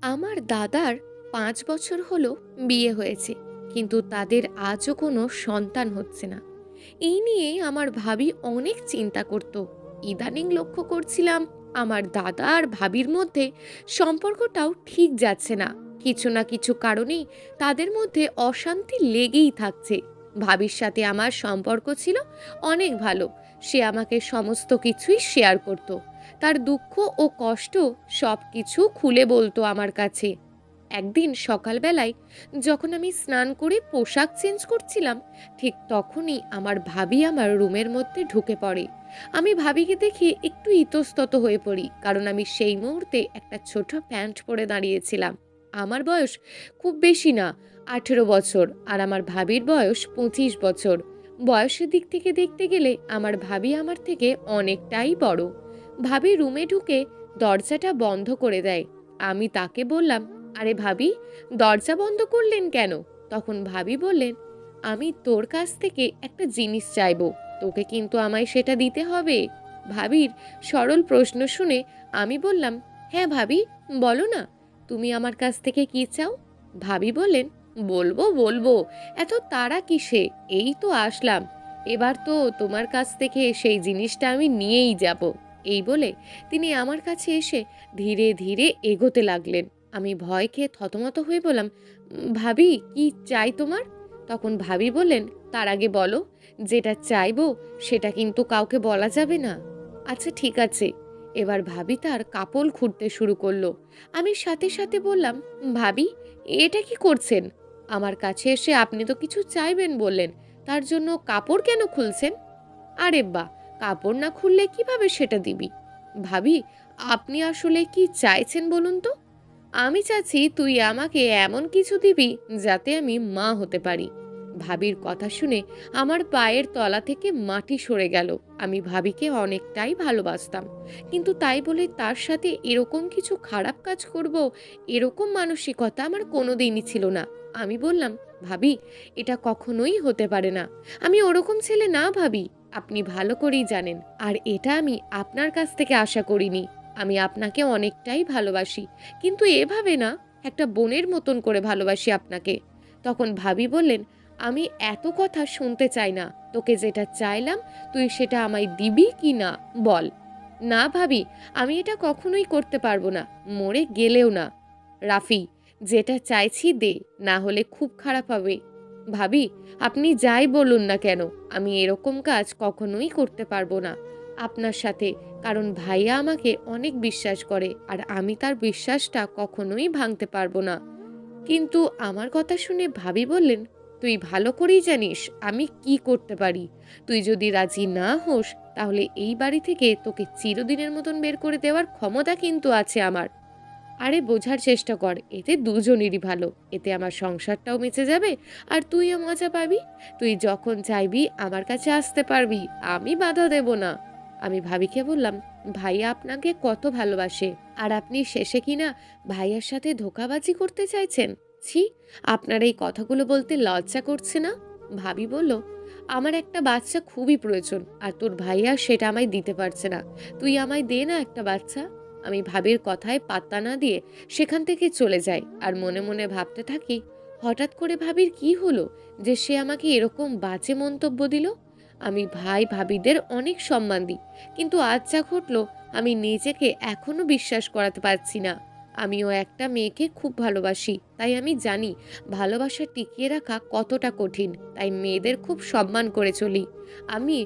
আমার দাদার ৫ বছর হলো বিয়ে হয়েছে, কিন্তু তাদের আজও কোনো সন্তান হচ্ছে না। এই নিয়ে আমার ভাবি অনেক চিন্তা করত। ইদানিং লক্ষ্য করছিলাম আমার দাদা আর ভাবির মধ্যে সম্পর্কটাও ঠিক যাচ্ছে না। কিছু না কিছু কারণেই তাদের মধ্যে অশান্তি লেগেই থাকছে। ভাবির সাথে আমার সম্পর্ক ছিল অনেক ভালো। সে আমাকে সমস্ত কিছুই শেয়ার করত। তার দুঃখ ও কষ্ট সব কিছু খুলে বলতো আমার কাছে। একদিন সকালবেলায় যখন আমি স্নান করে পোশাক চেঞ্জ করছিলাম, ঠিক তখনই আমার ভাবি আমার রুমের মধ্যে ঢুকে পড়ে। আমি ভাবিকে দেখে একটু ইতস্তত হয়ে পড়ি, কারণ আমি সেই মুহূর্তে একটা ছোট প্যান্ট পরে দাঁড়িয়েছিলাম। আমার বয়স খুব বেশি না, 18 বছর, আর আমার ভাবির বয়স 25 বছর। বয়সের দিক থেকে দেখতে গেলে আমার ভাবি আমার থেকে অনেকটাই বড়। ভাবি রুমে ঢুকে দরজাটা বন্ধ করে দেয়। আমি তাকে বললাম, আরে ভাবি, দরজা বন্ধ করলেন কেন? তখন ভাবি বললেন, আমি তোর কাছ থেকে একটা জিনিস চাইবো, তোকে কিন্তু আমায় সেটা দিতে হবে। ভাবির সরল প্রশ্ন শুনে আমি বললাম, হ্যাঁ ভাবি, বলো না, তুমি আমার কাছ থেকে কি চাও? ভাবি বললেন, বলবো বলবো, এত তাড়া কিসে, এই তো আসলাম, এবার তো তোমার কাছ থেকে সেই জিনিসটা আমি নিয়েই যাব। এই বলে তিনি আমার কাছে এসে ধীরে ধীরে এগোতে লাগলেন। আমি ভয় খেয়ে থতমত হয়ে বললাম, ভাবি, কি চাই তোমার? তখন ভাবি বললেন, তার আগে বলো, যেটা চাইবো সেটা কিন্তু কাউকে বলা যাবে না। আচ্ছা ঠিক আছে। এবার ভাবি তার কাপড় খুঁড়তে শুরু করলো। আমি সাথে সাথে বললাম, ভাবি, এটা কি করছেন? আমার কাছে এসে আপনি তো কিছু চাইবেন বললেন, তার জন্য কাপড় কেন খুলছেন? আরে বাহ, কাপড় না খুললে কিভাবে সেটা দিবি? ভাবি, আপনি আসলে কি চাইছেন বলুন তো? আমি চাচ্ছি তুই আমাকে এমন কিছু দিবি যাতে আমি মা হতে পারি। ভাবির কথা শুনে আমার পায়ের তলা থেকে মাটি সরে গেল। আমি ভাবিকে অনেকটাই ভালোবাসতাম, কিন্তু তাই বলে তার সাথে এরকম কিছু খারাপ কাজ করব, এরকম মানসিকতা আমার কোনোদিনই ছিল না। আমি বললাম, ভাবি, এটা কখনোই হতে পারে না। আমি ওরকম ছেলে না ভাবি, আপনি ভালো করেই জানেন। আর এটা আমি আপনার কাছ থেকে আশা করিনি। আমি আপনাকে অনেকটাই ভালোবাসি, কিন্তু এভাবে না, একটা বোনের মতন করে ভালোবাসি আপনাকে। তখন ভাবি বললেন, আমি এত কথা শুনতে চাই না, তোকে যেটা চাইলাম তুই সেটা আমায় দিবি কি না বল। না ভাবি, আমি এটা কখনোই করতে পারবো না, মরে গেলেও না। রাফি, যেটা চাইছি দে, না হলে খুব খারাপ হবে। ভাবি, আপনি যাই বলুন না কেন, আমি এরকম কাজ কখনোই করতে পারবো না আপনার সাথে, কারণ ভাইয়া আমাকে অনেক বিশ্বাস করে আর আমি তার বিশ্বাসটা কখনোই ভাঙতে পারবো না। কিন্তু আমার কথা শুনে ভাবি বললেন, তুই ভালো করেই জানিস আমি কি করতে পারি। তুই যদি রাজি না হোস, তাহলে এই বাড়ি থেকে তোকে চিরদিনের মতন বের করে দেওয়ার ক্ষমতা কিন্তু আছে আমার। আরে বোঝার চেষ্টা কর, এতে দুজনেরই ভালো, এতে আমার সংসারটাও বেঁচে যাবে আর তুইও মজা পাবি। তুই যখন চাইবি আমার কাছে আসতে পারবি, আমি বাধা দেব না। আমি ভাবিকে বললাম, ভাইয়া আপনাকে কত ভালোবাসে, আর আপনি শেষে কিনা ভাইয়ার সাথে ধোঁকাবাজি করতে চাইছেন? ছি, আপনার এই কথাগুলো বলতে লজ্জা করছে না? ভাবি বলল, আমার একটা বাচ্চা খুবই প্রয়োজন, আর তোর ভাইয়া সেটা আমায় দিতে পারছে না। তুই আমায় দে না একটা বাচ্চা। আমি ভাবির কথায় পাত্তা না দিয়ে সেখান থেকে চলে যাই, আর মনে মনে ভাবতে থাকি, হঠাৎ করে ভাবির কি হলো যে সে আমাকে এরকম বাজে মন্তব্য দিল। আমি ভাই ভাবিদের অনেক সম্মান দিই, কিন্তু আজ যা ঘটলো, আমি নিজেকে এখনো বিশ্বাস করাতে পারছি না। আমিও একটা মেয়েকে খুব ভালোবাসি, তাই আমি জানি ভালোবাসা টিকিয়ে রাখা কতটা কঠিন, তাই মেয়েদের খুব সম্মান করে চলি। আমি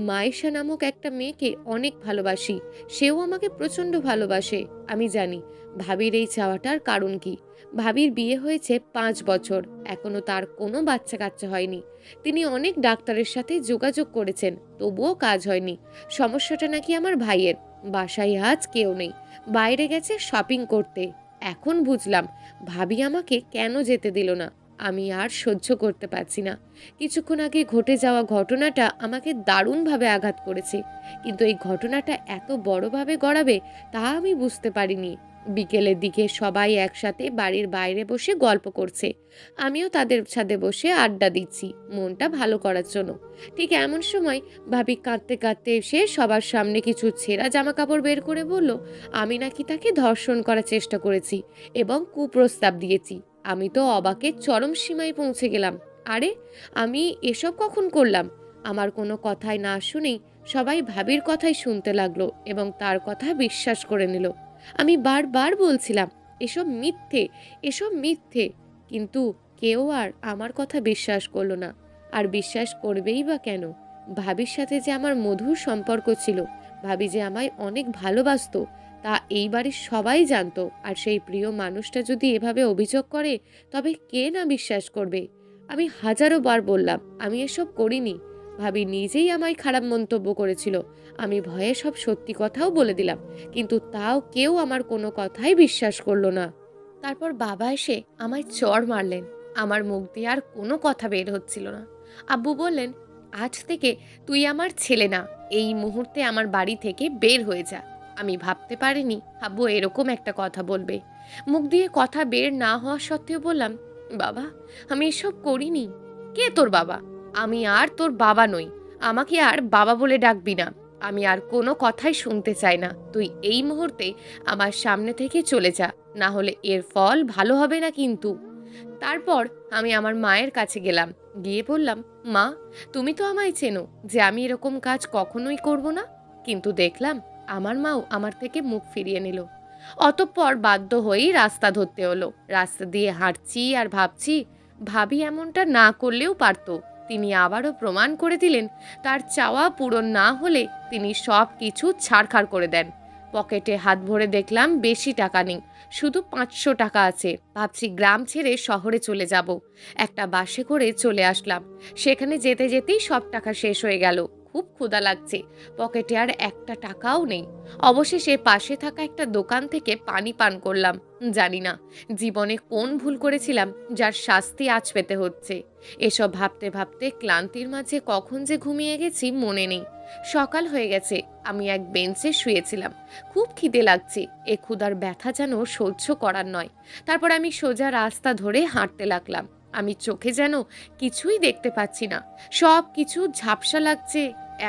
মায়েশা নামক একটা মেয়েকে অনেক ভালোবাসি, সেও আমাকে প্রচণ্ড ভালোবাসে। আমি জানি ভাবির এই চাওয়াটার কারণ কি। ভাবির বিয়ে হয়েছে 5 বছর, এখনো তার কোনো বাচ্চা কাচ্চা হয়নি। তিনি অনেক ডাক্তারের সাথে যোগাযোগ করেছেন, তবুও কাজ হয়নি। সমস্যাটা নাকি আমার ভাইয়ের। বাসায় আজ কেউ নেই, বাইরে গেছে শপিং করতে। এখন বুঝলাম ভাবি আমাকে কেন যেতে দিল না। আমি আর সহ্য করতে পারছি না। কিছুক্ষণ আগে ঘটে যাওয়া ঘটনাটা আমাকে দারুণভাবে আঘাত করেছে, কিন্তু এই ঘটনাটা এত বড়ভাবে গড়াবে তা আমি বুঝতে পারিনি। বিকেলের দিকে সবাই একসাথে বাড়ির বাইরে বসে গল্প করছে। আমিও তাদের সাথে বসে আড্ডা দিচ্ছি মনটা ভালো করার জন্য। ঠিক এমন সময় ভাবি কাঁদতে কাঁদতে এসে সবার সামনে কিছু ছেঁড়া জামা কাপড় বের করে বলল, আমি নাকি তাকে ধর্ষণ করার চেষ্টা করেছি এবং কুপ্রস্তাব দিয়েছি। আমি তো অবাকের চরম সীমায় পৌঁছে গেলাম। আরে, আমি এসব কখন করলাম? আমার কোনো কথাই না শুনেই সবাই ভাবির কথাই শুনতে লাগলো এবং তার কথা বিশ্বাস করে নিল। আমি বারবার বলছিলাম, এসব মিথ্যে, এসব মিথ্যে, কিন্তু কেউ আর আমার কথা বিশ্বাস করলো না। আর বিশ্বাস করবেই বা কেন? ভাবির সাথে যে আমার মধুর সম্পর্ক ছিল, ভাবি যে আমায় অনেক ভালোবাসতো, তা এই বাড়ির সবাই জানতো। আর সেই প্রিয় মানুষটা যদি এভাবে অভিযোগ করে, তবে কে না বিশ্বাস করবে? আমি হাজারো বার বললাম আমি এসব করিনি। ভাবি নিজেই আমায় খারাপ মন্তব্য করেছিল। আমি ভয়ে সব সত্যি কথাও বলে দিলাম, কিন্তু তাও কেউ আমার কোনো কথাই বিশ্বাস করলো না। তারপর বাবা এসে আমায় চড় মারলেন। আমার মুখ দিয়ে আর কোনো কথা বের হচ্ছিল না। আব্বু বললেন, আজ থেকে তুই আমার ছেলে না, এই মুহূর্তে আমার বাড়ি থেকে বের হয়ে যা। আমি ভাবতে পারিনি আব্বু এরকম একটা কথা বলবে। মুখ দিয়ে কথা বের না হওয়া সত্ত্বেও বললাম, বাবা, আমি এসব করিনি। কে তোর বাবা? আমি আর তোর বাবা নই। আমাকে আর বাবা বলে ডাকবি না। আমি আর কোনো কথাই শুনতে চাই না। তুই এই মুহূর্তে আমার সামনে থেকে চলে যা, না হলে এর ফল ভালো হবে না কিন্তু। তারপর আমি আমার মায়ের কাছে গেলাম। গিয়ে বললাম, মা, তুমি তো আমায় চেনো যে আমি এরকম কাজ কখনোই করব না। কিন্তু দেখলাম আমার মাও আমার থেকে মুখ ফিরিয়ে নিল। অতঃপর বাধ্য হয়েই রাস্তা ধরতে হলো। রাস্তা দিয়ে হাঁটছি আর ভাবছি, ভাবি এমনটা না করলেও পারতো। তিনি আবারও প্রমাণ করে দিলেন, তার চাওয়া পূরণ না হলে তিনি সব কিছু ছাড়খাড় করে দেন। পকেটে হাত ভরে দেখলাম বেশি টাকা নেই, শুধু 500 টাকা আছে। ভাবছি গ্রাম ছেড়ে শহরে চলে যাব। একটা বাসে করে চলে আসলাম। সেখানে যেতে যেতেই সব টাকা শেষ হয়ে গেল। খুব ক্ষুধা লাগছে, পকেটে আর একটা টাকাও নেই। অবশেষে পাশে থাকা একটা দোকান থেকে পানি পান করলাম। জানি না জীবনে কোন ভুল করেছিলাম যার শাস্তি আজ পেতে হচ্ছে। এসব ভাবতে ভাবতে ক্লান্তির মাঝে কখন যে ঘুমিয়ে গেছি মনে নেই। সকাল হয়ে গেছে। আমি এক বেঞ্চে শুয়েছিলাম। খুব খিদে লাগছে। এ ক্ষুধার ব্যথা যেন সহ্য করার নয়। তারপর আমি সোজা রাস্তা ধরে হাঁটতে লাগলাম। আমি চোখে যেন কিছুই দেখতে পাচ্ছি না, সব কিছু ঝাপসা লাগছে।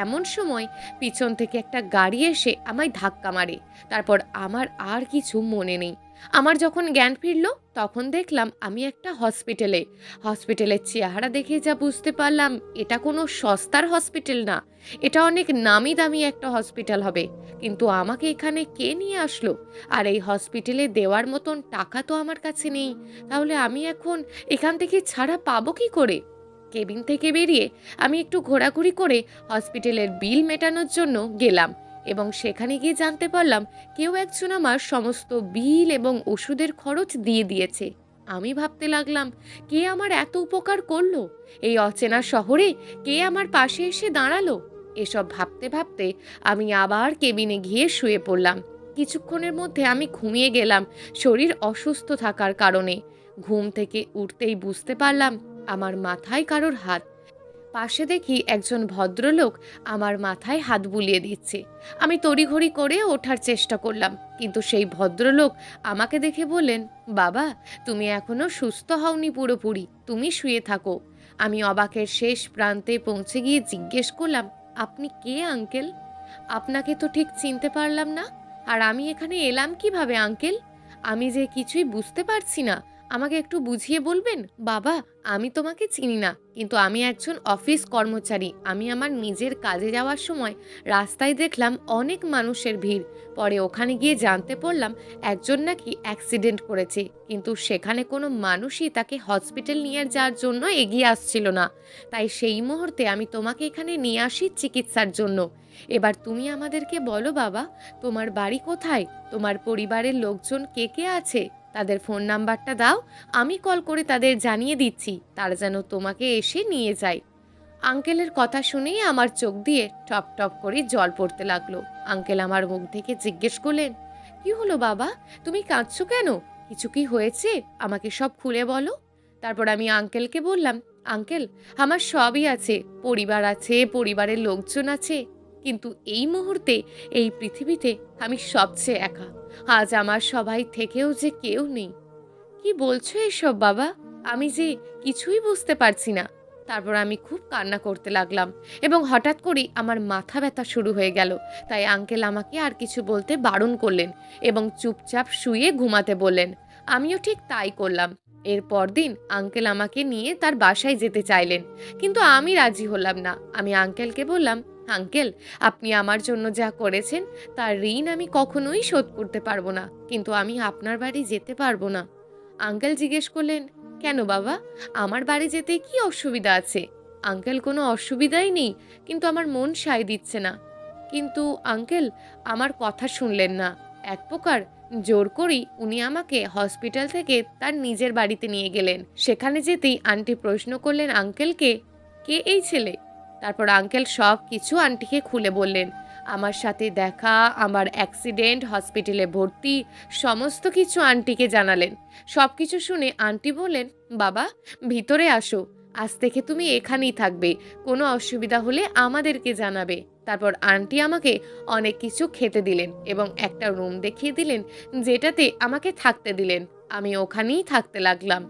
এমন সময় পিছন থেকে একটা গাড়ি এসে আমায় ধাক্কা মারে। তারপর আমার আর কিছু মনে নেই। আমার যখন জ্ঞান ফিরল, তখন দেখলাম আমি একটা হসপিটালে। হসপিটালের চেহারা দেখে যা বুঝতে পারলাম, এটা কোনো সস্তার হসপিটাল না, এটা অনেক নামি দামি একটা হসপিটাল হবে। কিন্তু আমাকে এখানে কে নিয়ে আসলো? আর এই হসপিটালে দেওয়ার মতন টাকা তো আমার কাছে নেই। তাহলে আমি এখন এখান থেকে ছাড়া পাবো কি করে? কেবিন থেকে বেরিয়ে আমি একটু ঘোরাঘুরি করে হসপিটালের বিল মেটানোর জন্য গেলাম এবং সেখানে গিয়ে জানতে পারলাম কেউ একজন আমার সমস্ত বিল এবং ওষুধের খরচ দিয়ে দিয়েছে। আমি ভাবতে লাগলাম, কে আমার এত উপকার করলো? এই অচেনা শহরে কে আমার পাশে এসে দাঁড়ালো? এসব ভাবতে ভাবতে আমি আবার কেবিনে গিয়ে শুয়ে পড়লাম। কিছুক্ষণের মধ্যে আমি ঘুমিয়ে গেলাম শরীর অসুস্থ থাকার কারণে। ঘুম থেকে উঠতেই বুঝতে পারলাম আমার মাথায় কারোর হাত। পাশে দেখি একজন ভদ্রলোক আমার মাথায় হাত বুলিয়ে দিচ্ছে। আমি তড়িঘড়ি করে ওঠার চেষ্টা করলাম, কিন্তু সেই ভদ্রলোক আমাকে দেখে বললেন, বাবা, তুমি এখনো সুস্থ হওনি পুরোপুরি, তুমি শুয়ে থাকো। আমি অবাকের শেষ প্রান্তে পৌঁছে গিয়ে জিজ্ঞেস করলাম, আপনি কে আঙ্কেল? আপনাকে তো ঠিক চিনতে পারলাম না। আর আমি এখানে এলাম কিভাবে আঙ্কেল? আমি যে কিছুই বুঝতে পারছি না। আমাকে একটু বুঝিয়ে বলবেন? বাবা, আমি তোমাকে চিনি না, কিন্তু আমি একজন অফিস কর্মচারী। আমি আমার নিজের কাজে যাওয়ার সময় রাস্তায় দেখলাম অনেক মানুষের ভিড়। পরে ওখানে গিয়ে জানতে পারলাম একজন নাকি অ্যাক্সিডেন্ট করেছে, কিন্তু সেখানে কোনো মানুষই তাকে হসপিটাল নিয়ে যাওয়ার জন্য এগিয়ে আসছিল না। তাই সেই মুহূর্তে আমি তোমাকে এখানে নিয়ে আসি চিকিৎসার জন্য। এবার তুমি আমাদেরকে বলো বাবা, তোমার বাড়ি কোথায়? তোমার পরিবারের লোকজন কে কে আছে? তাদের ফোন নাম্বারটা দাও, আমি কল করে তাদের জানিয়ে দিচ্ছি তারা যেন তোমাকে এসে নিয়ে যায়। আঙ্কেলের কথা শুনেই আমার চোখ দিয়ে টপ টপ করে জল পড়তে লাগলো। আঙ্কেল আমার মুখ থেকে জিজ্ঞেস করলেন, কি হলো বাবা, তুমি কাঁদছো কেন? কিছু কি হয়েছে? আমাকে সব খুলে বলো। তারপর আমি আঙ্কেলকে বললাম, আঙ্কেল, আমার সবই আছে, পরিবার আছে, পরিবারের লোকজন আছে, কিন্তু এই মুহূর্তে এই পৃথিবীতে আমি সবচেয়ে একা। আজ আমার সবাই থেকেও যে কেউ নেই। কি বলছো এসব বাবা? আমি যে কিছুই বুঝতে পারছি না। তারপর আমি খুব কান্না করতে লাগলাম এবং হঠাৎ করেই আমার মাথা ব্যথা শুরু হয়ে গেল। তাই আঙ্কেল আমাকে আর কিছু বলতে বারণ করলেন এবং চুপচাপ শুয়ে ঘুমাতে বললেন। আমিও ঠিক তাই করলাম। এর পরদিন আঙ্কেল আমাকে নিয়ে তার বাসায় যেতে চাইলেন, কিন্তু আমি রাজি হলাম না। আমি আঙ্কেলকে বললাম, আঙ্কেল, আপনি আমার জন্য যা করেছেন তার ঋণ আমি কখনোই শোধ করতে পারবো না, কিন্তু আমি আপনার বাড়ি যেতে পারবো না। আঙ্কেল জিজ্ঞেস করলেন, কেন বাবা? আমার বাড়ি যেতে কি অসুবিধা আছে? আঙ্কেল, কোনো অসুবিধাই নেই, কিন্তু আমার মন সায় দিচ্ছে না। কিন্তু আঙ্কেল আমার কথা শুনলেন না। এক প্রকার জোর করেই উনি আমাকে হসপিটাল থেকে তার নিজের বাড়িতে নিয়ে গেলেন। সেখানে যেতেই আন্টি প্রশ্ন করলেন আঙ্কেলকে, কে এই ছেলে? তারপর আঙ্কেল সব কিছু আন্টিকে খুলে বললেন। আমার সাথে দেখা, আমার অ্যাক্সিডেন্ট, হসপিটালে ভর্তি, সমস্ত কিছু আন্টিকে জানালেন। সব কিছু শুনে আন্টি বললেন, বাবা, ভিতরে আসো। আজ থেকে তুমি এখানেই থাকবে। কোনো অসুবিধা হলে আমাদেরকে জানাবে। তারপর আন্টি আমাকে অনেক কিছু খেতে দিলেন এবং একটা রুম দেখিয়ে দিলেন, যেটাতে আমাকে থাকতে দিলেন। আমি ওখানেই থাকতে লাগলাম।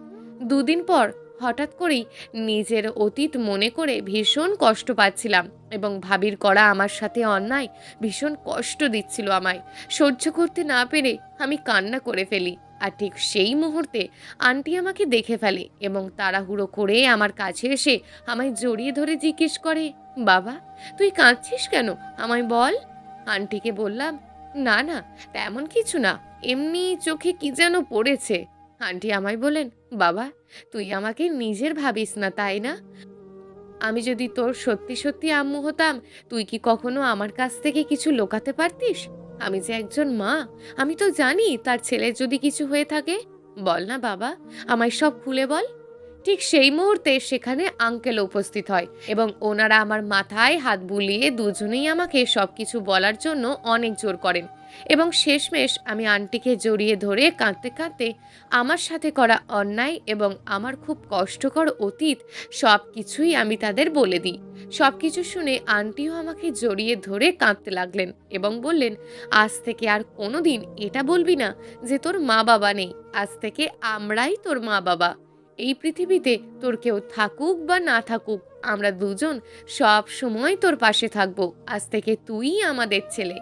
দুদিন পর হঠাৎ করেই নিজের অতীত মনে করে ভীষণ কষ্ট পাচ্ছিলাম এবং ভাবির করা আমার সাথে অন্যায় ভীষণ কষ্ট দিচ্ছিল আমায়। সহ্য করতে না পেরে আমি কান্না করে ফেলি। আর ঠিক সেই মুহূর্তে আন্টি আমাকে দেখে ফেলে এবং তাড়াহুড়ো করে আমার কাছে এসে আমায় জড়িয়ে ধরে জিজ্ঞেস করে, বাবা, তুই কাঁদছিস কেন? আমায় বল। আন্টিকে বললাম, না না, তেমন কিছু না, এমনি চোখে কি যেন পড়েছে। আন্টি আমায় বলেন, বাবা, তুই আমাকে নিজের ভাবিস না, তাই না? আমি যদি তোর সত্যি সত্যি আম্মু হতাম, তুই কি কখনো আমার কাছ থেকে কিছু লুকাতে পারতিস? আমি যে একজন মা, আমি তো জানি তার ছেলের যদি কিছু হয়ে থাকে। বল না বাবা, আমায় সব খুলে বল। ঠিক সেই মুহূর্তে সেখানে আঙ্কেল উপস্থিত হয় এবং ওনারা আমার মাথায় হাত বুলিয়ে দুজনেই আমাকে সবকিছু বলার জন্য অনেক জোর করেন এবং শেষমেশ আমি আন্টিকে জড়িয়ে ধরে কাঁদতে কাঁদতে আমার সাথে করা অন্যায় এবং আমার খুব কষ্টকর অতীত সব কিছুই আমি তাদের বলে দিই। সব কিছু শুনে আন্টিও আমাকে জড়িয়ে ধরে কাঁদতে লাগলেন এবং বললেন, আজ থেকে আর কোনোদিন এটা বলবি না যে তোর মা বাবা নেই। আজ থেকে আমরাই তোর মা বাবা। এই পৃথিবীতে তোর কেউ থাকুক বা না থাকুক, আমরা দুজন সব সময় তোর পাশে থাকবো। আজ থেকে তুই আমাদের ছেলে।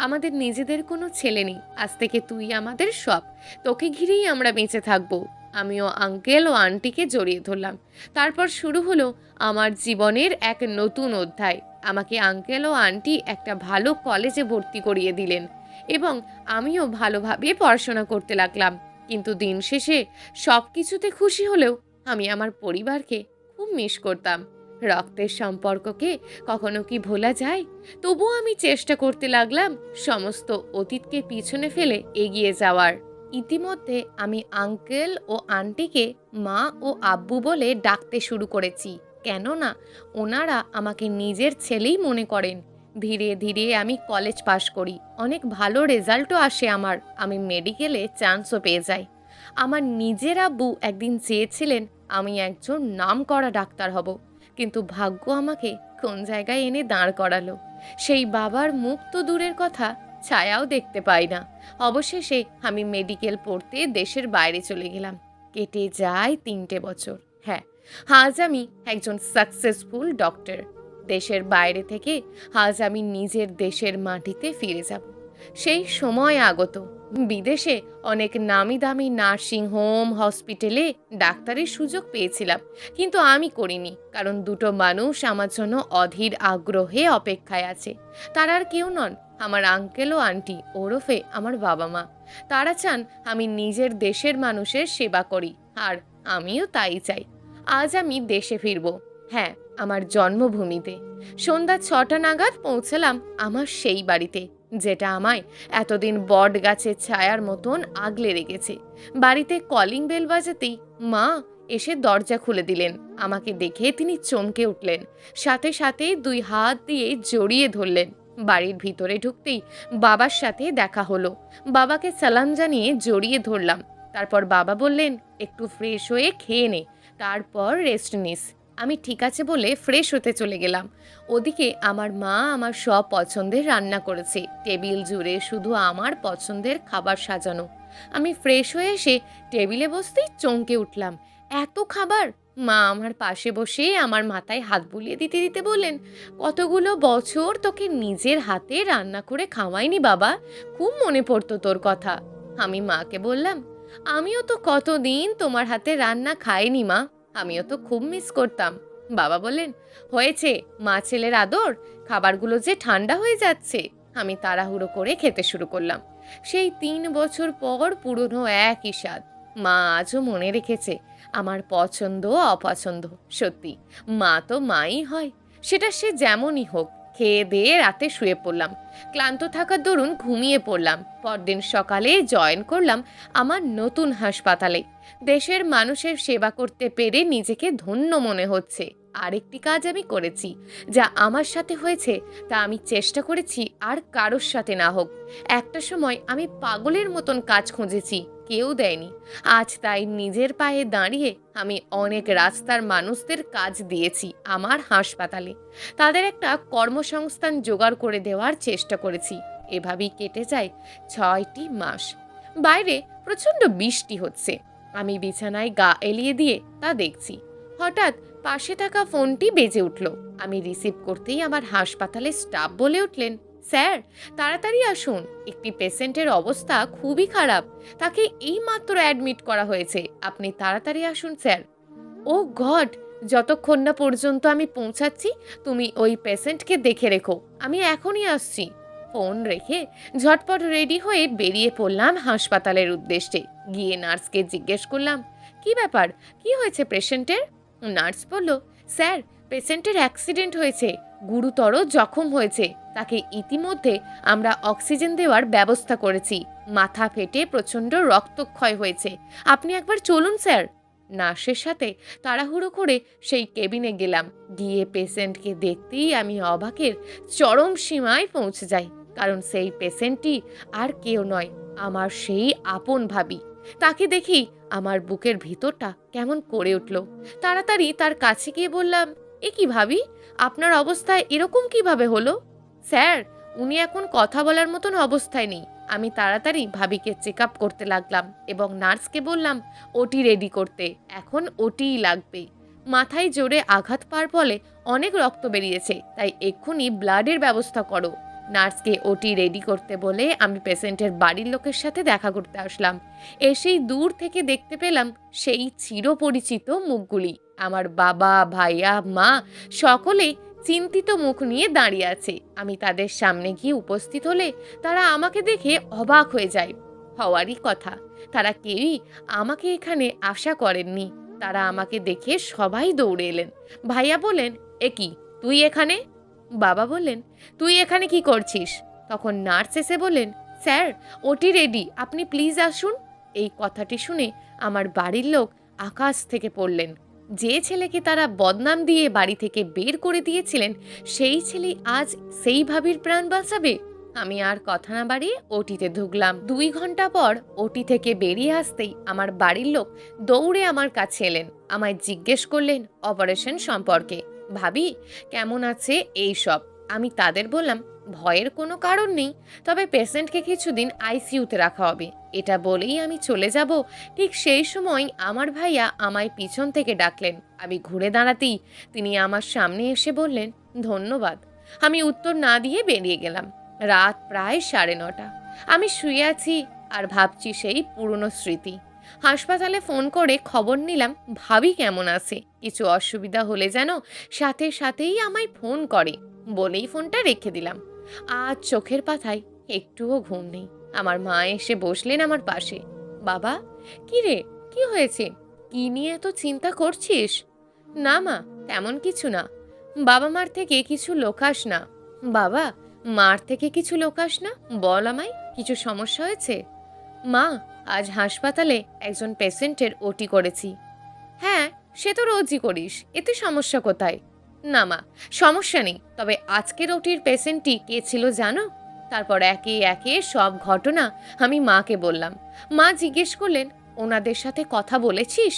আমাদের নিজেদের কোনো ছেলে নেই। আজ থেকে তুই আমাদের সব। তোকে ঘিরেই আমরা বেঁচে থাকবো। আমিও আঙ্কেল ও আন্টিকে জড়িয়ে ধরলাম। তারপর শুরু হলো আমার জীবনের এক নতুন অধ্যায়। আমাকে আঙ্কেল ও আন্টি একটা ভালো কলেজে ভর্তি করিয়ে দিলেন এবং আমিও ভালোভাবে পড়াশোনা করতে লাগলাম। কিন্তু দিন শেষে সব কিছুতে খুশি হলেও আমি আমার পরিবারকে খুব মিস করতাম। রক্তের সম্পর্ককে কখনো কি ভোলা যায়? তবুও আমি চেষ্টা করতে লাগলাম সমস্ত অতীতকে পিছনে ফেলে এগিয়ে যাওয়ার। ইতিমধ্যে আমি আঙ্কেল ও আন্টিকে মা ও আব্বু বলে ডাকতে শুরু করেছি, কেননা ওনারা আমাকে নিজের ছেলেই মনে করেন। ধীরে ধীরে আমি কলেজ পাশ করি, অনেক ভালো রেজাল্টও আসে আমার। আমি মেডিকেলে চান্সও পেয়ে যাই। আমার নিজের আব্বু একদিন চেয়েছিলেন আমি একজন নামকরা ডাক্তার হব, কিন্তু ভাগ্য আমাকে কোন জায়গায় এনে দাঁড় করালো। সেই বাবার মুখ তো দূরের কথা, ছায়াও দেখতে পাই না। অবশেষে আমি মেডিকেল পড়তে দেশের বাইরে চলে গেলাম। কেটে যায় 3টে বছর। হ্যাঁ, আজ আমি একজন সাকসেসফুল ডক্টর। দেশের বাইরে থেকে আজ আমি নিজের দেশের মাটিতে ফিরে যাব। সেই সময় আগত। বিদেশে অনেক নামি দামি নার্সিং হোম, হসপিটালে ডাক্তারের সুযোগ পেয়েছিলাম, কিন্তু আমি করিনি, কারণ দুটো মানুষ আমার জন্য অধীর আগ্রহে অপেক্ষায় আছে। তারা আর কেউ নন, আমার আঙ্কেল ও আন্টি, ওরফে আমার বাবা মা। তারা চান আমি নিজের দেশের মানুষের সেবা করি, আর আমিও তাই চাই। আজ আমি দেশে ফিরব। হ্যাঁ, আমার জন্মভূমিতে। সন্ধ্যা 6টা নাগাদ পৌঁছলাম আমার সেই বাড়িতে, যেটা আমায় এতদিন বট গাছের ছায়ার মতন আগলে রেখেছে। বাড়িতে কলিং বেল বাজাতেই মা এসে দরজা খুলে দিলেন। আমাকে দেখে তিনি চমকে উঠলেন, সাথে সাথে 2 হাত দিয়ে জড়িয়ে ধরলেন। বাড়ির ভিতরে ঢুকতেই বাবার সাথে দেখা হলো। বাবাকে সালাম জানিয়ে জড়িয়ে ধরলাম। তারপর বাবা বললেন, একটু ফ্রেশ হয়ে খেয়ে নে, তারপর রেস্ট নিস। আমি ঠিক আছে বলে ফ্রেশ হতে চলে গেলাম। ওদিকে আমার মা আমার সব পছন্দের রান্না করেছে, টেবিল জুড়ে শুধু আমার পছন্দের খাবার সাজানো। আমি ফ্রেশ হয়ে এসে টেবিলে বসতেই চমকে উঠলাম, এত খাবার! মা আমার পাশে বসে আমার মাথায় হাত বুলিয়ে দিতে দিতে বললেন, কতগুলো বছর তোকে নিজের হাতে রান্না করে খাওয়াইনি বাবা, খুব মনে পড়তো তোর কথা। আমি মাকে বললাম, আমিও তো কতদিন তোমার হাতে রান্না খাইনি মা, আমিও তো খুব মিস করতাম। বাবা বললেন, হয়েছে, মা ছেলের আদর, খাবারগুলো যে ঠান্ডা হয়ে যাচ্ছে। আমি তাড়াহুড়ো করে খেতে শুরু করলাম। সেই 3 বছর পর পুরনো একই স্বাদ। মা আজও মনে রেখেছে আমার পছন্দ অপছন্দ। সত্যি, মা তো মাই হয়, সেটা সে যেমনই হোক। খেয়ে দিয়ে রাতে শুয়ে পড়লাম। ক্লান্ত থাকার দরুন ঘুমিয়ে পড়লাম। পরদিন সকালে জয়েন করলাম আমার নতুন হাসপাতালে। দেশের মানুষের সেবা করতে পেরে নিজেকে ধন্য মনে হচ্ছে। আরেকটি কাজ আমি করেছি, যা আমার সাথে হয়েছে তা আমি চেষ্টা করেছি আর কারোর সাথে না হোক। একটা সময় আমি পাগলের মতন কাজ খুঁজেছি, কেউ দেয়নি। আজ তাই নিজের পায়ে দাঁড়িয়ে আমি অনেক রাস্তার মানুষদের কাজ দিয়েছি আমার হাসপাতালে। তাদের একটা কর্মসংস্থান জোগাড় করে দেওয়ার চেষ্টা করেছি। এভাবেই কেটে যায় 6টি মাস। বাইরে প্রচণ্ড বৃষ্টি হচ্ছে। আমি বিছানায় গা এলিয়ে দিয়ে তা দেখছি। হঠাৎ পাশে থাকা ফোনটি বেজে উঠল। আমি রিসিভ করতেই আমার হাসপাতালের স্টাফ বলে উঠলেন, স্যার, তাড়াতাড়ি আসুন, একটি পেশেন্টের অবস্থা খুবই খারাপ, তাকে এইমাত্র অ্যাডমিট করা হয়েছে, আপনি তাড়াতাড়ি আসুন স্যার। ও গড! যতক্ষণ না পর্যন্ত আমি পৌঁছাচ্ছি তুমি ওই পেশেন্টকে দেখে রেখো, আমি এখনই আসছি। ফোন রেখে ঝটপট রেডি হয়ে বেরিয়ে পড়লাম হাসপাতালের উদ্দেশ্যে। গিয়ে নার্সকে জিজ্ঞেস করলাম, কি ব্যাপার, কি হয়েছে পেশেন্টের? নার্স বলল, স্যার, পেশেন্টের অ্যাক্সিডেন্ট হয়েছে, গুরুতর জখম হয়েছে, তাকে ইতিমধ্যে আমরা অক্সিজেন দেওয়ার ব্যবস্থা করেছি, মাথা ফেটে প্রচণ্ড রক্তক্ষয় হয়েছে, আপনি একবার চলুন স্যার। নার্সের সাথে তাড়াহুড়ো করে সেই কেবিনে গেলাম। গিয়ে পেশেন্টকে দেখতেই আমি অবাকের চরম সীমায় পৌঁছে যাই, কারণ সেই পেশেন্টটি আর কেউ নয়, আমার সেই আপন ভাবি। তাকে দেখি আমার বুকের ভিতরটা কেমন করে উঠল। তাড়াতাড়ি তার কাছে গিয়ে বললাম, এ কি ভাবি, আপনার অবস্থায় এরকম কিভাবে হলো? স্যার, উনি এখন কথা বলার মতন অবস্থায় নেই। আমি তাড়াতাড়ি ভাবিকে চেক আপ করতে লাগলাম এবং নার্সকে বললাম ওটি রেডি করতে, এখন ওটিই লাগবে। মাথায় জোরে আঘাত পাওয়ার ফলে অনেক রক্ত বেরিয়েছে, তাই এক্ষুনি ব্লাডের ব্যবস্থা করো। নার্সকে ওটি রেডি করতে বলে আমি পেশেন্টের বাড়ির লোকের সাথে দেখা করতে আসলাম। এসেই দূর থেকে দেখতে পেলাম সেই চিরপরিচিত মুখগুলি। আমার বাবা, ভাইয়া, মা সকলেই চিন্তিত মুখ নিয়ে দাঁড়িয়ে আছে। আমি তাদের সামনে গিয়ে উপস্থিত হলে তারা আমাকে দেখে অবাক হয়ে যায়। হওয়ারই কথা, তারা কেউই আমাকে এখানে আশা করেননি। তারা আমাকে দেখে সবাই দৌড়ে এলেন। ভাইয়া বললেন, এ কি, তুই এখানে? বাবা বললেন, তুই এখানে কি করছিস? তখন নার্স এসে বললেন, স্যার, ওটি রেডি, আপনি প্লিজ আসুন। এই কথাটি শুনে আমার বাড়ির লোক আকাশ থেকে পড়লেন। যে ছেলেকে তারা বদনাম দিয়ে বাড়ি থেকে বের করে দিয়েছিলেন, সেই ছেলে আজ সেই ভাবির প্রাণ বাঁচাবে। আমি আর কথা না বাড়িয়ে ওটিতে ঢুকলাম। 2 ঘন্টা পর ওটি থেকে বেরিয়ে আসতেই আমার বাড়ির লোক দৌড়ে আমার কাছে এলেন। আমায় জিজ্ঞেস করলেন অপারেশন সম্পর্কে, ভাবি কেমন আছে এই সব। আমি তাদের বললাম, ভয়ের কোনো কারণ নেই, তবে পেশেন্টকে কিছুদিন আইসিইউতে রাখা হবে। এটা বলেই আমি চলে যাব, ঠিক সেই সময় আমার ভাইয়া আমায় পিছন থেকে ডাকলেন। আমি ঘুরে দাঁড়াতেই তিনি আমার সামনে এসে বললেন, ধন্যবাদ। আমি উত্তর না দিয়ে বেরিয়ে গেলাম। রাত প্রায় 9:30। আমি শুয়ে আছি আর ভাবছি সেই পুরনো স্মৃতি। হাসপাতালে ফোন করে খবর নিলাম ভাবি কেমন আছে, কিছু অসুবিধা হলে যেন সাথে সাথেই আমায় ফোন করে, বলেই ফোনটা রেখে দিলাম। আজ চোখের পাতায় একটুও ঘুম নেই। আমার মা এসে বসলেন আমার পাশে। বাবা, কি রে, কি হয়েছে, কি নিয়ে এত চিন্তা করছিস? না মা, তেমন কিছু না। বাবা মার থেকে কিছু লোকাস না। বাবা, মার থেকে কিছু লোকাস না, বল আমায়, কিছু সমস্যা হয়েছে? মা, আজ হাসপাতালে একজন পেশেন্টের ওটি করেছি। হ্যাঁ, সে তো রোজই করিস, এতে সমস্যা কোথায়? না মা, সমস্যা নেই, তবে আজকের ওটির পেশেন্টটি কে ছিল জানো? তারপর একে একে সব ঘটনা আমি মাকে বললাম। মা জিজ্ঞেস করলেন, ওনাদের সাথে কথা বলেছিস?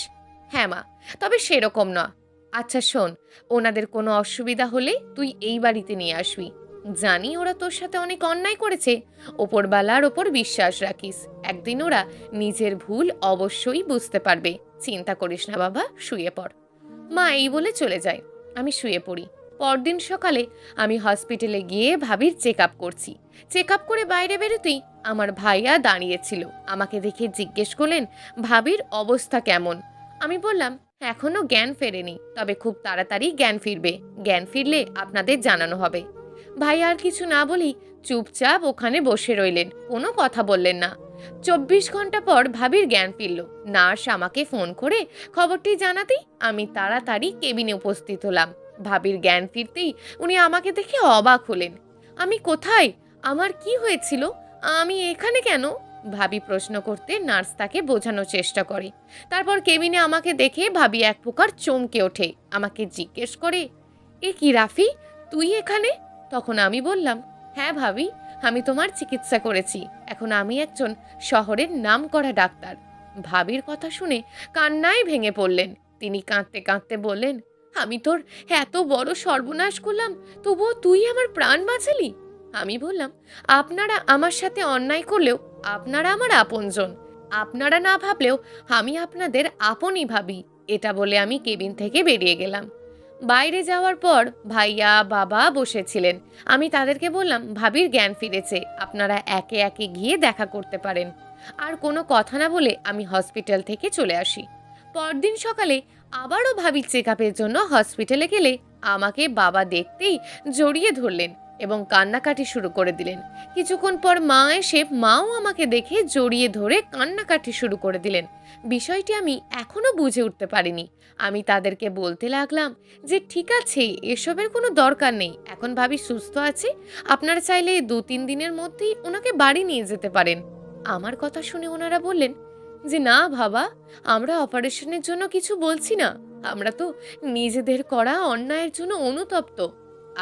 হ্যাঁ মা, তবে সেরকম না। আচ্ছা শোন, ওনাদের কোনো অসুবিধা হলে তুই এই বাড়িতে নিয়ে আসবি। জানি ওরা তোর সাথে অনেক অন্যায় করেছে, ওপরবালার ওপর বিশ্বাস রাখিস, একদিন ওরা নিজের ভুল অবশ্যই বুঝতে পারবে। চিন্তা করিস না বাবা, শুয়ে পড়। মা এই বলে চলে যায়। আমি শুয়ে পড়ি। পরদিন সকালে আমি হসপিটালে গিয়ে ভাবির চেক আপ করছি। চেক আপ করে বাইরে বেরোতেই আমার ভাইয়া দাঁড়িয়েছিল, আমাকে দেখে জিজ্ঞেস করলেন ভাবির অবস্থা কেমন। আমি বললাম এখনো জ্ঞান ফেরেনি, তবে খুব তাড়াতাড়ি জ্ঞান ফিরবে, জ্ঞান ফিরলে আপনাদের জানানো হবে। ভাই আর কিছু না বলেই চুপচাপ ওখানে বসে রইলেন, কোনো কথা বললেন না। 24 ঘন্টা পর ভাবির জ্ঞান ফিরল। নার্স আমাকে ফোন করে খবরটি জানাতেই আমি তাড়াতাড়ি কেবিনে উপস্থিত হলাম। ভাবির জ্ঞান ফিরতেই উনি আমাকে দেখে অবাক হলেন। আমি কোথায়? আমার কি হয়েছিল? আমি এখানে কেন? ভাবি প্রশ্ন করতে নার্স তাকে বোঝানোর চেষ্টা করে। তারপর কেবিনে আমাকে দেখে ভাবি এক প্রকার চমকে ওঠে, আমাকে জিজ্ঞেস করে, এ কি রাফি, তুই এখানে? তখন আমি বললাম, হ্যাঁ ভাবি, আমি তোমার চিকিৎসা করেছি, এখন আমি একজন শহরের নামকরা ডাক্তার। ভাবির কথা শুনে কান্নায় ভেঙে পড়লেন। তিনি কাঁদতে কাঁদতে বললেন, আমি তোর এত বড় সর্বনাশ করলাম, তবুও তুই আমার প্রাণ বাঁচালি। আমি বললাম, আপনারা আমার সাথে অন্যায় করলেও আপনারা আমার আপনজন, আপনারা না ভাবলেও আমি আপনাদের আপনই ভাবি। এটা বলে আমি কেবিন থেকে বেরিয়ে গেলাম। বাইরে যাওয়ার পর ভাইয়া বাবা বসেছিলেন। আমি তাদেরকে বললাম ভাবির জ্ঞান ফিরেছে, আপনারা একে একে গিয়ে দেখা করতে পারেন। আর কোনো কথা না বলে আমি হসপিটাল থেকে চলে আসি। পরদিন সকালে আবারও ভাবির চেক আপের জন্য হসপিটালে গেলে আমাকে বাবা দেখতেই জড়িয়ে ধরলেন এবং কান্নাকাটি শুরু করে দিলেন। কিছুক্ষণ পর মা এসে মাও আমাকে দেখে জড়িয়ে ধরে কান্নাকাটি শুরু করে দিলেন। বিষয়টি আমি এখনো বুঝে উঠতে পারিনি। আমি তাদেরকে বলতে লাগলাম যে ঠিক আছে, এসবের কোনো দরকার নেই, এখন ভাবি সুস্থ আছে, আপনারা চাইলে 2-3 দিনের মধ্যেই ওনাকে বাড়ি নিয়ে যেতে পারেন। আমার কথা শুনে ওনারা বললেন যে না বাবা, আমরা অপারেশনের জন্য কিছু বলছি না, আমরা তো নিজেদের করা অন্যায়ের জন্য অনুতপ্ত।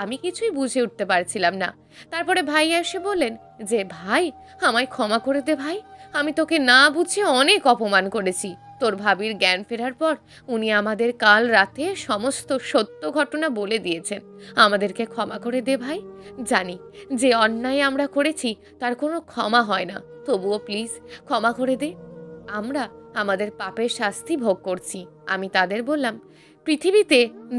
আমি কিছুই বুঝে উঠতে পারছিলাম না। তারপরে ভাই এসে বললেন যে ভাই, আমায় ক্ষমা করে দে ভাই, আমি তোকে না বুঝে অনেক অপমান করেছি। তোর ভাবির জ্ঞান ফেরার পর উনি আমাদের কাল রাতে সমস্ত সত্য ঘটনা বলে দিয়েছেন, আমাদেরকে ক্ষমা করে দে ভাই। জানি যে অন্যায় আমরা করেছি তার কোনো ক্ষমা হয় না, তবুও প্লিজ ক্ষমা করে দে, আমরা আমাদের পাপের শাস্তি ভোগ করছি। আমি তাদের বললাম, পৃথিবীতে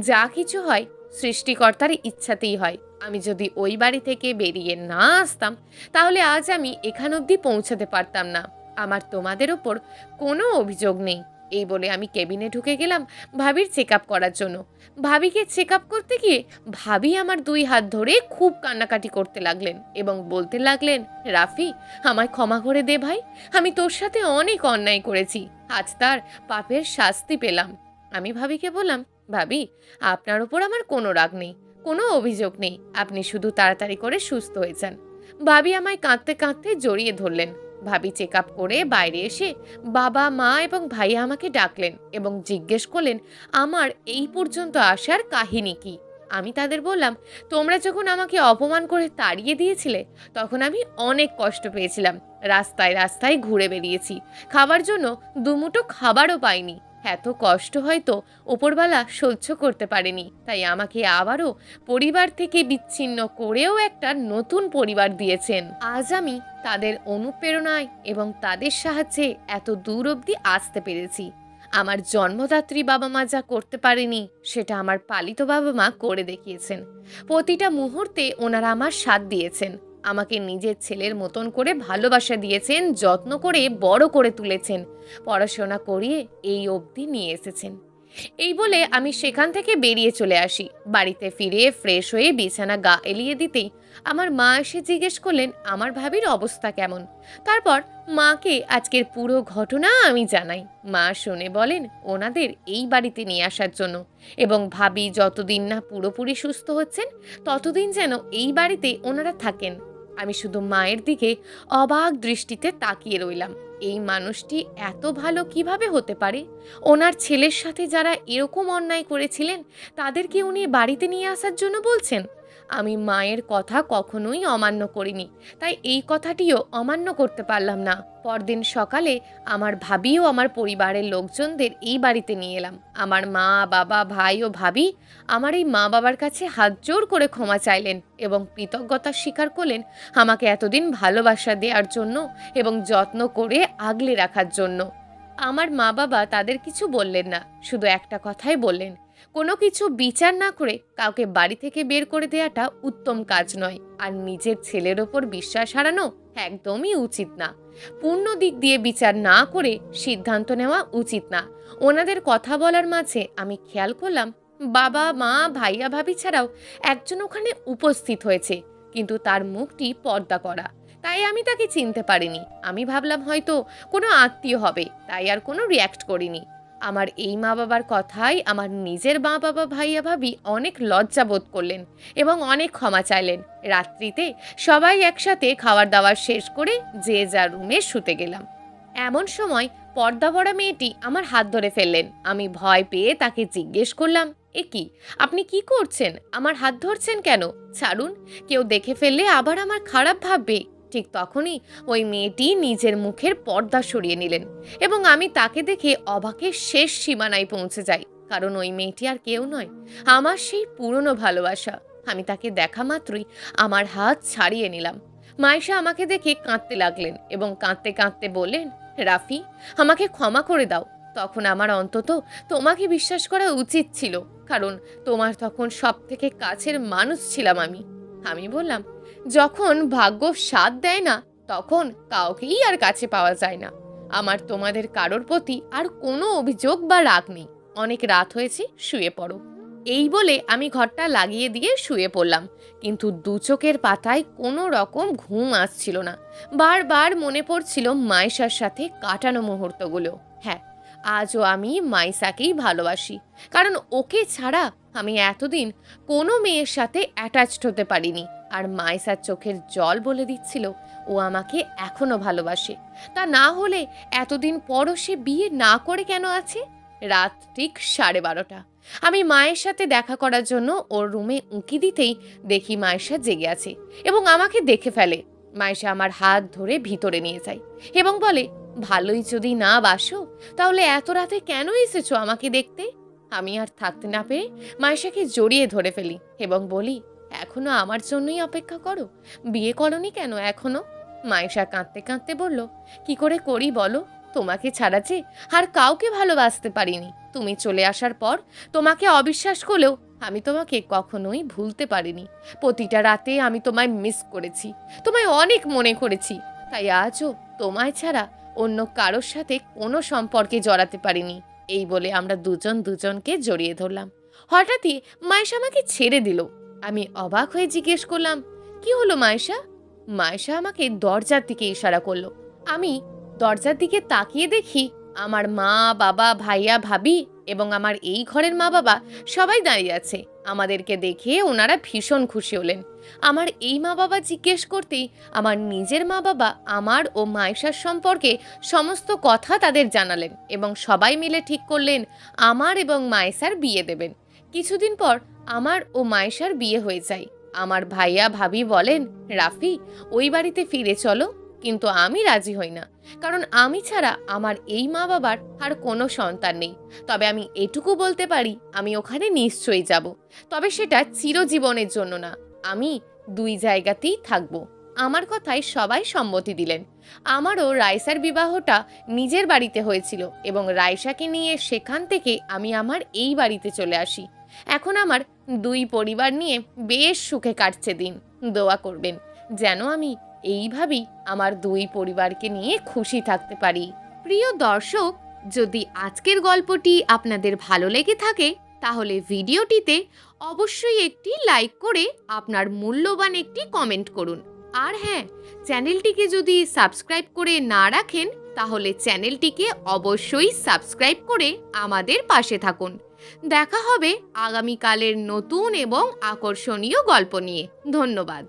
যা কিছু হয় সৃষ্টিকর্তার ইচ্ছাতেই হয়। আমি যদি ওই বাড়ি থেকে বেরিয়ে না আসতাম তাহলে আজ আমি এখান অবধি পৌঁছাতে পারতাম না। আমার তোমাদের ওপর কোনো অভিযোগ নেই। এই বলে আমি কেবিনে ঢুকে গেলাম ভাবির চেক আপ করার জন্য। ভাবিকে চেক আপ করতে গিয়ে ভাবি আমার 2 হাত ধরে খুব কান্নাকাটি করতে লাগলেন এবং বলতে লাগলেন, রাফি, আমায় ক্ষমা করে দে ভাই, আমি তোর সাথে অনেক অন্যায় করেছি, আজ তার পাপের শাস্তি পেলাম। আমি ভাবিকে বললাম, ভাবি, আপনার ওপর আমার কোনো রাগ নেই, কোনো অভিযোগ নেই, আপনি শুধু তাড়াতাড়ি করে সুস্থ হয়ে যান। ভাবি আমায় কাঁদতে কাঁদতে জড়িয়ে ধরলেন। ভাবি চেক আপ করে বাইরে এসে বাবা মা এবং ভাইয়া আমাকে ডাকলেন এবং জিজ্ঞেস করলেন আমার এই পর্যন্ত আসার কাহিনী কি। আমি তাদের বললাম, তোমরা যখন আমাকে অপমান করে তাড়িয়ে দিয়েছিলে তখন আমি অনেক কষ্ট পেয়েছিলাম, রাস্তায় রাস্তায় ঘুরে বেরিয়েছি, খাবার জন্য দুমুঠো খাবারও পাইনি। এত কষ্ট হয়তো ওপরওয়ালা সহ্য করতে পারেনি, তাই আমাকে আবারও পরিবার থেকে বিচ্ছিন্ন করেও একটা নতুন পরিবার দিয়েছেন। আজ আমি তাদের অনুপ্রেরণায় এবং তাদের সাহায্যে এত দূর অবধি আসতে পেরেছি। আমার জন্মদাত্রী বাবা মা যা করতে পারেনি সেটা আমার পালিত বাবা মা করে দেখিয়েছেন। প্রতিটা মুহূর্তে ওনারা আমার সাথ দিয়েছেন, আমাকে নিজের ছেলের মতন করে ভালোবাসা দিয়েছেন, যত্ন করে বড় করে তুলেছেন, পড়াশোনা করিয়ে এই অবধি নিয়ে এসেছেন। এই বলে আমি সেখান থেকে বেরিয়ে চলে আসি। বাড়িতে ফিরে ফ্রেশ হয়ে বিছানা গা এলিয়ে দিতেই আমার মা এসে জিজ্ঞেস করলেন আমার ভাবির অবস্থা কেমন। তারপর মাকে আজকের পুরো ঘটনা আমি জানাই। মা শুনে বলেন ওনাদের এই বাড়িতে নিয়ে আসার জন্য এবং ভাবি যতদিন না পুরোপুরি সুস্থ হচ্ছেন ততদিন যেন এই বাড়িতে ওনারা থাকেন। আমি শুধু মায়ের দিকে অবাক দৃষ্টিতে তাকিয়ে রইলাম। এই মানুষটি এত ভালো কিভাবে হতে পারে? ওনার ছেলের সাথে যারা এরকম অন্যায় করেছিলেন তাদেরকে উনি বাড়িতে নিয়ে আসার জন্য বলছেন। আমি মায়ের কথা কখনোই অমান্য করিনি, তাই এই কথাটিও অমান্য করতে পারলাম না। পরদিন সকালে আমার ভাবি ও আমার পরিবারের লোকজনদের এই বাড়িতে নিয়ে এলাম। আমার মা, বাবা, ভাই ও ভাবি আমার এই মা বাবার কাছে হাত জোড় করে ক্ষমা চাইলেন এবং কৃতজ্ঞতা স্বীকার করলেন আমাকে এতদিন ভালোবাসা দেওয়ার জন্য এবং যত্ন করে আগলে রাখার জন্য। আমার মা বাবা তাদের কিছু বললেন না, শুধু একটা কথাই বললেন, কোনো কিছু বিচার না করে কাউকে বাড়ি থেকে বের করে দেওয়াটা উত্তম কাজ নয়, আর নিজের ছেলের ওপর বিশ্বাস হারানো একদমই উচিত না। পূর্ণ দিক দিয়ে বিচার না করে সিদ্ধান্ত নেওয়া উচিত না। ওনাদের কথা বলার মাঝে আমি খেয়াল করলাম বাবা, মা, ভাইয়া, ভাবি ছাড়াও একজন ওখানে উপস্থিত হয়েছে, কিন্তু তার মুখটি পর্দা করা, তাই আমি তাকে চিনতে পারিনি। আমি ভাবলাম হয়তো কোনো আত্মীয় হবে, তাই আর কোনো রিয়্যাক্ট করিনি। আমার এই মা বাবার কথায় আমার নিজের মা বাবা, ভাইয়া, ভাবি অনেক লজ্জা বোধ করলেন এবং অনেক ক্ষমা চাইলেন। রাত্রিতে সবাই একসাথে খাবার দাবার শেষ করে যে যার রুমে শুতে গেলাম। এমন সময় পর্দা পড়া মেয়েটি আমার হাত ধরে ফেললেন। আমি ভয় পেয়ে তাকে জিজ্ঞেস করলাম, এ কি, আপনি কি করছেন? আমার হাত ধরছেন কেন? ছাড়ুন, কেউ দেখে ফেললে আবার আমার খারাপ ভাববে। ঠিক তখনই ওই মেয়েটি নিজের মুখের পর্দা সরিয়ে নিলেন এবং আমি তাকে দেখে অবাকের শেষ সীমানায় পৌঁছে যাই, কারণ ওই মেয়েটি আর কেউ নয়, আমার সেই পুরনো ভালোবাসা। আমি তাকে দেখা মাত্রই আমার হাত ছাড়িয়ে নিলাম। মায়েশা আমাকে দেখে কাঁদতে লাগলেন এবং কাঁদতে কাঁদতে বললেন, রাফি, আমাকে ক্ষমা করে দাও। তখন আমার অন্তত তোমাকে বিশ্বাস করা উচিত ছিল, কারণ তোমার তখন সব থেকে কাছের মানুষ ছিলাম আমি। আমি বললাম, যখন ভাগ্য সাথ দেয় না তখন কাউকেই আর কাছে পাওয়া যায় না। আমার তোমাদের কারোর প্রতি আর কোনো অভিযোগ বা রাগ নেই। অনেক রাত হয়েছে, শুয়ে পড়ো। এই বলে আমি ঘরটা লাগিয়ে দিয়ে শুয়ে পড়লাম, কিন্তু দু চোখের পাতায় কোনো রকম ঘুম আসছিল না। বারবার মনে পড়ছিল মাইশার সাথে কাটানো মুহূর্তগুলো। হ্যাঁ, আজও আমি মাইসাকেই ভালোবাসি, কারণ ওকে ছাড়া আমি এতদিন কোনো মেয়ের সাথে অ্যাটাচড হতে পারিনি। আর মাইসার চোখের জল বলে দিচ্ছিল ও আমাকে এখনো ভালোবাসে। তা না হলে এতদিন পরও সে বিয়ে না করে কেন আছে? রাত ঠিক 12:30। আমি মায়ের সাথে দেখা করার জন্য ওর রুমে উঁকি দিতেই দেখি মায়েশা জেগে আছে এবং আমাকে দেখে ফেলে। মায়েশা আমার হাত ধরে ভিতরে নিয়ে যায় এবং বলে, ভালোই যদি না বাসো তাহলে এত রাতে কেন এসেছো আমাকে দেখতে? আমি আর থাকতে না পেরে মায়েশাকে জড়িয়ে ধরে ফেলি এবং বলি, এখনো আমার জন্যই অপেক্ষা করো? বিয়ে করনি কেন এখনো? মায়েশা কাঁদতে কাঁদতে বলল, কি করে করি বলো? তোমাকে ছাড়া যে আর কাউকে ভালোবাসতে পারিনি। তুমি চলে আসার পর তোমাকে অবিশ্বাস করলেও আমি তোমাকে কখনোই ভুলতে পারিনি। প্রতিটা রাতে আমি তোমায় মিস করেছি, তোমায় অনেক মনে করেছি, তাই আজও তোমায় ছাড়া অন্য কারোর সাথে কোনো সম্পর্কে জড়াতে পারিনি। এই বলে আমরা দুজন দুজনকে জড়িয়ে ধরলাম। হঠাৎই মায়েশা আমাকে ছেড়ে দিল। আমি অবাক হয়ে জিজ্ঞেস করলাম, কি হলো মায়েশা? মায়েশা আমাকে দরজার দিকে ইশারা করলো। আমি দরজার দিকে তাকিয়ে দেখি আমার মা, বাবা, ভাইয়া, ভাবি এবং আমার এই ঘরের মা বাবা সবাই দাঁড়িয়ে আছে। আমাদেরকে দেখে ওনারা ভীষণ খুশি হলেন। আমার এই মা বাবা জিজ্ঞেস করতেই আমার নিজের মা বাবা আমার ও মায়েশার সম্পর্কে সমস্ত কথা তাদের জানালেন এবং সবাই মিলে ঠিক করলেন আমার এবং মায়েশার বিয়ে দেবেন। কিছুদিন পর আমার ও মায়েশার বিয়ে হয়ে যায়। আমার ভাইয়া ভাবি বলেন, রাফি, ওই বাড়িতে ফিরে চলো, কিন্তু আমি রাজি হই না, কারণ আমি ছাড়া আমার এই মা বাবার আর কোনো সন্তান নেই। তবে আমি এটুকু বলতে পারি, আমি ওখানে নিশ্চয়ই যাব, তবে সেটা চিরজীবনের জন্য না। আমি দুই জায়গাতেই থাকবো। আমার কথায় সবাই সম্মতি দিলেন। আমারও রাইসার বিবাহটা নিজের বাড়িতে হয়েছিল এবং রাইসাকে নিয়ে সেখান থেকে আমি আমার এই বাড়িতে চলে আসি। এখন আমার দুই পরিবার নিয়ে বেশ সুখে কাটছে দিন। দোয়া করবেন যেন আমি এইভাবেই আমার দুই পরিবারকে নিয়ে খুশি থাকতে পারি। প্রিয় দর্শক, যদি আজকের গল্পটি আপনাদের ভালো লেগে থাকে তাহলে ভিডিওটিতে অবশ্যই একটি লাইক করে আপনার মূল্যবান একটি কমেন্ট করুন। আর হ্যাঁ, চ্যানেলটিকে যদি সাবস্ক্রাইব করে না রাখেন তাহলে চ্যানেলটিকে অবশ্যই সাবস্ক্রাইব করে আমাদের পাশে থাকুন। দেখা হবে আগামীকালের নতুন এবং আকর্ষণীয় গল্প নিয়ে। ধন্যবাদ।